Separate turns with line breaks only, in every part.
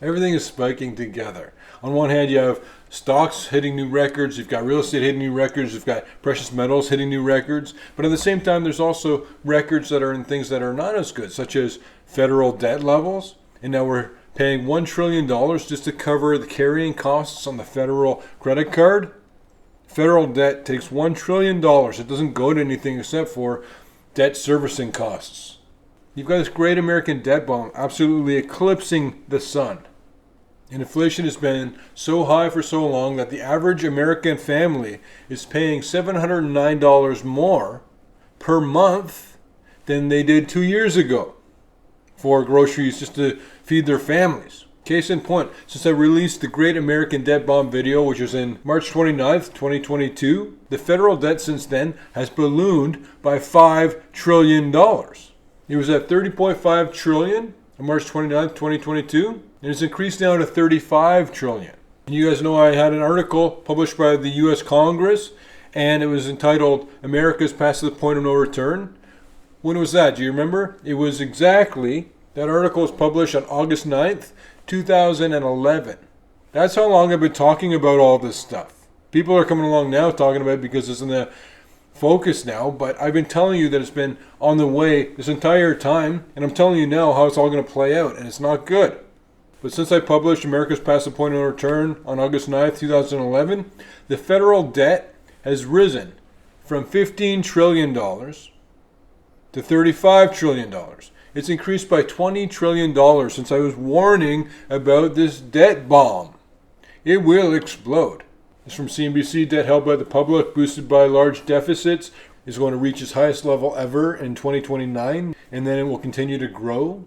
Everything is spiking together. On one hand, you have stocks hitting new records, you've got real estate hitting new records, you've got precious metals hitting new records, but at the same time, there's also records that are in things that are not as good, such as federal debt levels, and now we're paying $1 trillion just to cover the carrying costs on the federal credit card. Federal debt takes $1 trillion. It doesn't go to anything except for debt servicing costs. You've got this great American debt bomb absolutely eclipsing the sun. And inflation has been so high for so long that the average American family is paying $709 more per month than they did 2 years ago for groceries just to feed their families. Case in point, since I released the Great American Debt Bomb video, which was in March 29th, 2022, the federal debt since then has ballooned by $5 trillion. It was at $30.5 trillion on March 29th, 2022, and it's increased now to $35 trillion. And you guys know I had an article published by the U.S. Congress, and it was entitled, America's Past the Point of No Return. When was that? Do you remember? It was exactly, that article was published on August 9th, 2011. That's how long I've been talking about all this stuff. People are coming along now talking about it because it's in the focus now, but I've been telling you that it's been on the way this entire time, and I'm telling you now how it's all going to play out, and it's not good. But since I published America's Past the Point of No Return on August 9th, 2011, the federal debt has risen from $15 trillion to $35 trillion. It's increased by $20 trillion since I was warning about this debt bomb. It will explode. It's from CNBC. Debt held by the public, boosted by large deficits, is going to reach its highest level ever in 2029, and then it will continue to grow,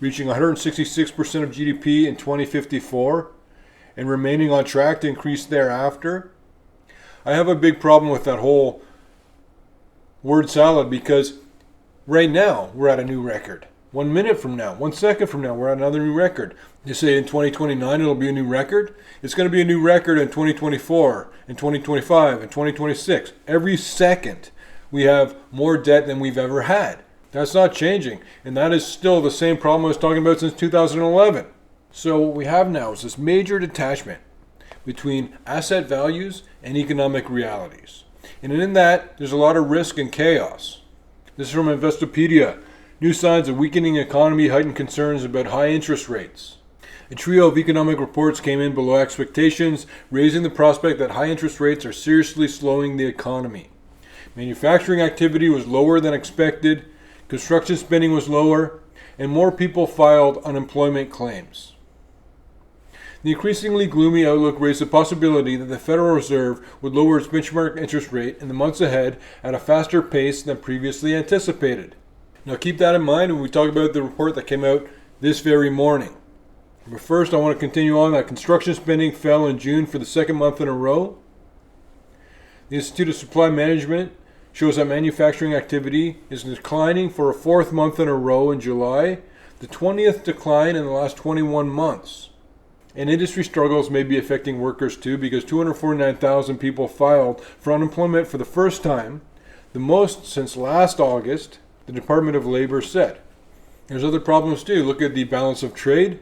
reaching 166% of GDP in 2054, and remaining on track to increase thereafter. I have a big problem with that whole word salad because right now we're at a new record. 1 minute from now, 1 second from now, we're at another new record. You say in 2029 it'll be a new record? It's going to be a new record in 2024, in 2025, in 2026. Every second we have more debt than we've ever had. That's not changing. And that is still the same problem I was talking about since 2011. So what we have now is this major detachment between asset values and economic realities. And in that, there's a lot of risk and chaos. This is from Investopedia. New signs of weakening economy heighten concerns about high interest rates. A trio of economic reports came in below expectations, raising the prospect that high interest rates are seriously slowing the economy. Manufacturing activity was lower than expected, construction spending was lower, and more people filed unemployment claims. The increasingly gloomy outlook raised the possibility that the Federal Reserve would lower its benchmark interest rate in the months ahead at a faster pace than previously anticipated. Now keep that in mind when we talk about the report that came out this very morning. But first, I want to continue on that construction spending fell in June for the second month in a row. The Institute of Supply Management shows that manufacturing activity is declining for a fourth month in a row in July, the 20th decline in the last 21 months. And industry struggles may be affecting workers too, because 249,000 people filed for unemployment for the first time, the most since last August, the Department of Labor said. There's other problems too. Look at the balance of trade,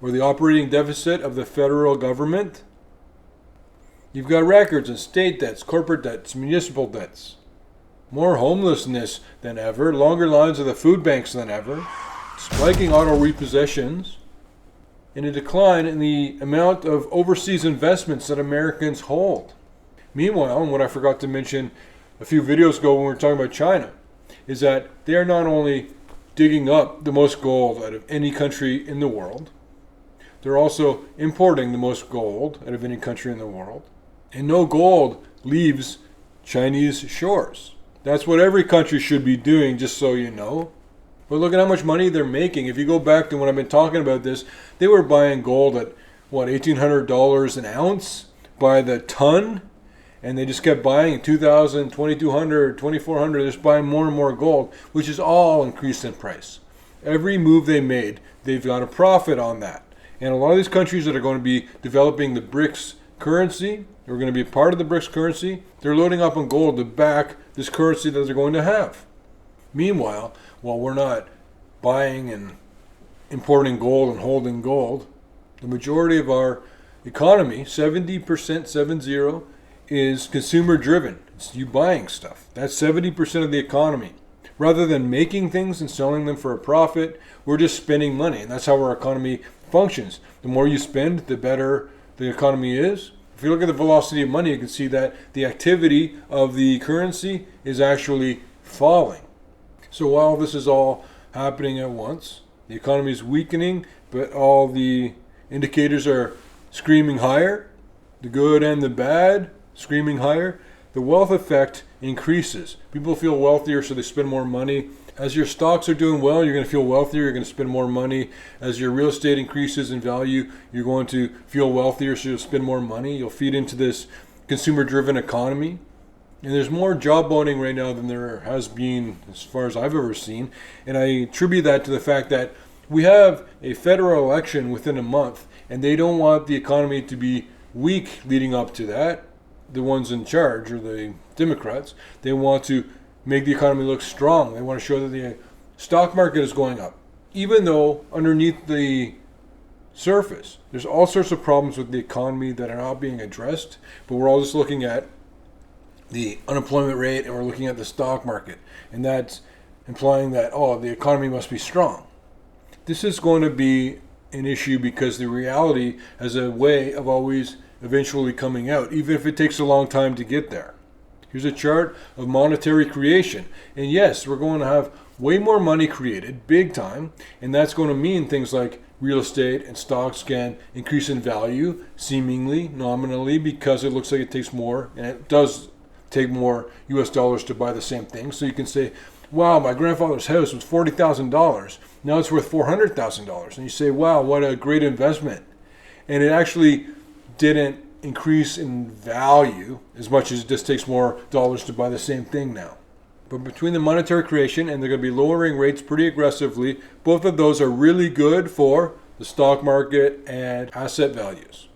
or the operating deficit of the federal government. You've got records and state debts, corporate debts, municipal debts. More homelessness than ever, longer lines of the food banks than ever, spiking auto repossessions, and a decline in the amount of overseas investments that Americans hold. Meanwhile, and what I forgot to mention a few videos ago when we were talking about China, is that they are not only digging up the most gold out of any country in the world, they're also importing the most gold out of any country in the world. And no gold leaves Chinese shores. That's what every country should be doing, just so you know. But look at how much money they're making. If you go back to when I've been talking about this, they were buying gold at, $1,800 an ounce by the ton? And they just kept buying $2,000, $2,200, $2,400. They're just buying more and more gold, which is all increased in price. Every move they made, they've got a profit on that. And a lot of these countries that are going to be developing the Brics currency, they're going to be a part of the Brics currency, they're loading up on gold to back this currency that they're going to have. Meanwhile, while we're not buying and importing gold and holding gold. The majority of our economy, 70%, 70, is consumer driven. It's you buying stuff. That's 70% of the economy. Rather than making things and selling them for a profit, we're just spending money. And that's how our economy functions. The more you spend, the better the economy is. If you look at the velocity of money, you can see that the activity of the currency is actually falling. So while this is all happening at once, the economy is weakening, but all the indicators are screaming higher, the good and the bad screaming higher. The wealth effect increases. People feel wealthier, so they spend more money. As your stocks are doing well, you're going to feel wealthier, you're going to spend more money. As your real estate increases in value, you're going to feel wealthier, so you'll spend more money. You'll feed into this consumer-driven economy. And there's more job owning right now than there has been as far as I've ever seen. And I attribute that to the fact that we have a federal election within a month, and they don't want the economy to be weak leading up to that. The ones in charge, or the Democrats, they want to make the economy look strong. They want to show that the stock market is going up. Even though underneath the surface, there's all sorts of problems with the economy that are not being addressed, but we're all just looking at the unemployment rate and we're looking at the stock market. And that's implying that, oh, the economy must be strong. This is going to be an issue because the reality has a way of always eventually coming out, even if it takes a long time to get there. Here's a chart of monetary creation. And yes, we're going to have way more money created, big time, and that's going to mean things like real estate and stocks can increase in value, seemingly, nominally, because it looks like it takes more, and it does take more US dollars to buy the same thing. So you can say, wow, my grandfather's house was $40,000. Now it's worth $400,000. And you say, wow, what a great investment. And it actually didn't increase in value as much as it just takes more dollars to buy the same thing now. But between the monetary creation and they're going to be lowering rates pretty aggressively, both of those are really good for the stock market and asset values.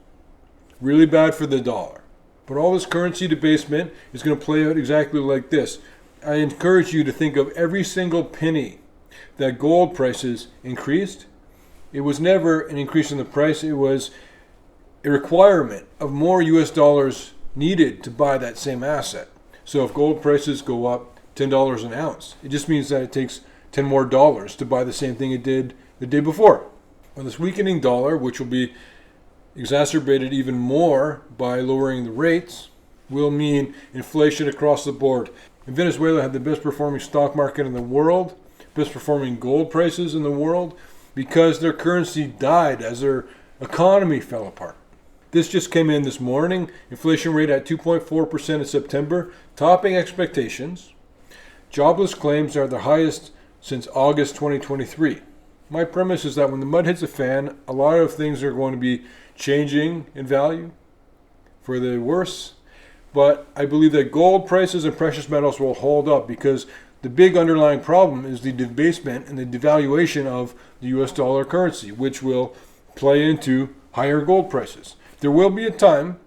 Really bad for the dollar. But all this currency debasement is going to play out exactly like this. I encourage you to think of every single penny that gold prices increased. It was never an increase in the price. It was a requirement of more US dollars needed to buy that same asset. So if gold prices go up $10 an ounce, it just means that it takes $10 more to buy the same thing it did the day before. Well, this weakening dollar, which will be exacerbated even more by lowering the rates, will mean inflation across the board. And Venezuela had the best performing stock market in the world, best performing gold prices in the world, because their currency died as their economy fell apart. This just came in this morning. Inflation rate at 2.4% in September, topping expectations. Jobless claims are the highest since August 2023. My premise is that when the mud hits the fan, a lot of things are going to be changing in value for the worse. But I believe that gold prices and precious metals will hold up because the big underlying problem is the debasement and the devaluation of the US dollar currency, which will play into higher gold prices. There will be a time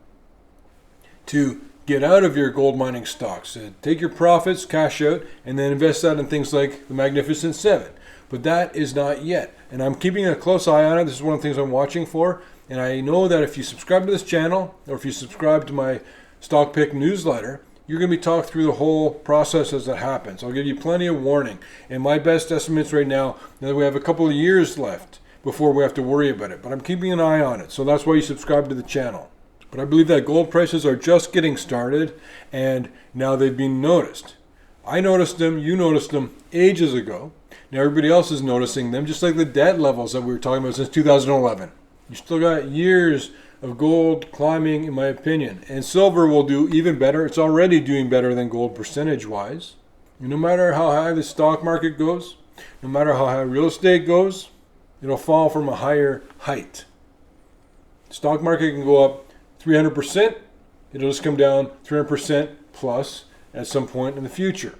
to get out of your gold mining stocks. Take your profits, cash out, and then invest that in things like the Magnificent Seven. But that is not yet. And I'm keeping a close eye on it. This is one of the things I'm watching for. And I know that if you subscribe to this channel, or if you subscribe to my Stock Pick newsletter, you're going to be talked through the whole process as it happens. I'll give you plenty of warning. And my best estimates right now that we have a couple of years left before we have to worry about it. But I'm keeping an eye on it. So that's why you subscribe to the channel. But I believe that gold prices are just getting started, and now they've been noticed. I noticed them, you noticed them ages ago. Now everybody else is noticing them, just like the debt levels that we were talking about since 2011. You still got years of gold climbing, in my opinion. And silver will do even better. It's already doing better than gold percentage-wise. And no matter how high the stock market goes, no matter how high real estate goes, it'll fall from a higher height. The stock market can go up 300%. It'll just come down 300% plus at some point in the future.